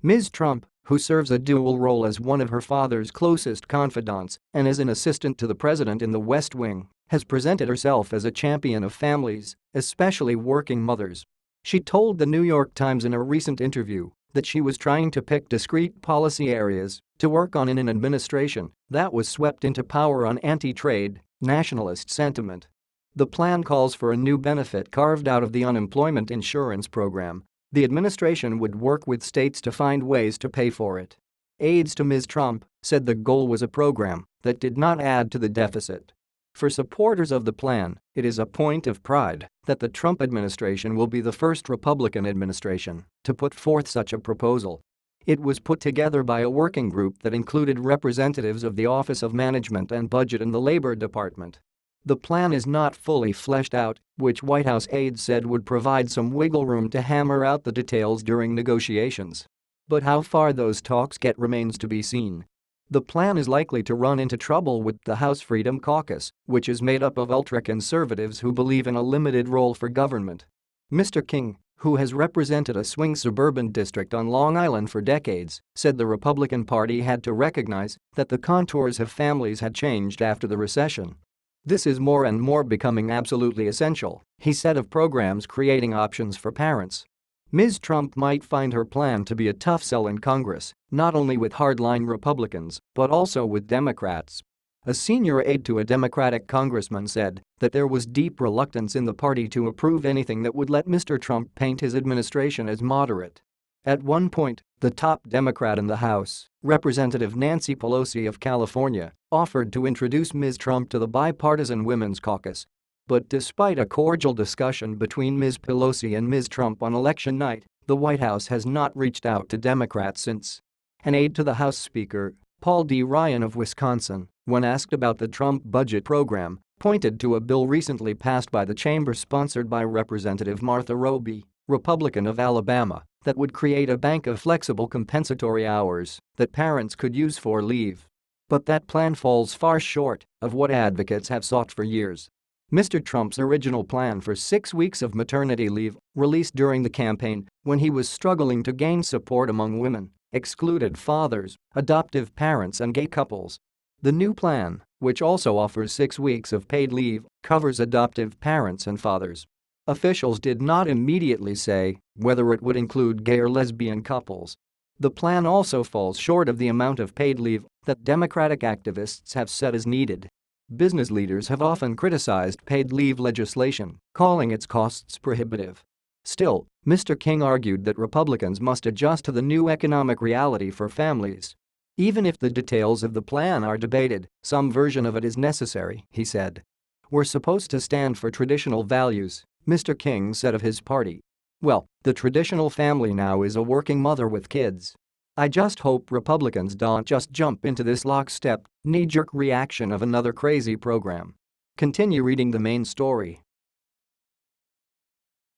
Ms. Trump, who serves a dual role as one of her father's closest confidants and as an assistant to the president in the West Wing, has presented herself as a champion of families, especially working mothers. She told the New York Times in a recent interview that she was trying to pick discrete policy areas to work on in an administration that was swept into power on anti-trade, nationalist sentiment. The plan calls for a new benefit carved out of the unemployment insurance program. The administration would work with states to find ways to pay for it. Aides to Ms. Trump said the goal was a program that did not add to the deficit. For supporters of the plan, it is a point of pride that the Trump administration will be the first Republican administration to put forth such a proposal. It was put together by a working group that included representatives of the Office of Management and Budget and the Labor Department. The plan is not fully fleshed out, which White House aides said would provide some wiggle room to hammer out the details during negotiations. But how far those talks get remains to be seen. The plan is likely to run into trouble with the House Freedom Caucus, which is made up of ultra-conservatives who believe in a limited role for government. Mr. King, who has represented a swing suburban district on Long Island for decades, said the Republican Party had to recognize that the contours of families had changed after the recession. This is more and more becoming absolutely essential, he said of programs creating options for parents. Ms. Trump might find her plan to be a tough sell in Congress, not only with hardline Republicans but also with Democrats. A senior aide to a Democratic congressman said that there was deep reluctance in the party to approve anything that would let Mr. Trump paint his administration as moderate. At one point, the top Democrat in the House, Representative Nancy Pelosi of California, offered to introduce Ms. Trump to the bipartisan Women's Caucus. But despite a cordial discussion between Ms. Pelosi and Ms. Trump on election night, the White House has not reached out to Democrats since. An aide to the House Speaker, Paul D. Ryan of Wisconsin, when asked about the Trump budget program, pointed to a bill recently passed by the chamber sponsored by Representative Martha Roby, Republican of Alabama, that would create a bank of flexible compensatory hours that parents could use for leave. But that plan falls far short of what advocates have sought for years. Mr. Trump's original plan for 6 weeks of maternity leave, released during the campaign when he was struggling to gain support among women, excluded fathers, adoptive parents and gay couples. The new plan, which also offers 6 weeks of paid leave, covers adoptive parents and fathers. Officials did not immediately say whether it would include gay or lesbian couples. The plan also falls short of the amount of paid leave that Democratic activists have said is needed. Business leaders have often criticized paid leave legislation, calling its costs prohibitive. Still, Mr. King argued that Republicans must adjust to the new economic reality for families. Even if the details of the plan are debated, some version of it is necessary, he said. We're supposed to stand for traditional values, Mr. King said of his party. Well, the traditional family now is a working mother with kids. I just hope Republicans don't just jump into this lockstep, knee-jerk reaction of another crazy program. Continue reading the main story.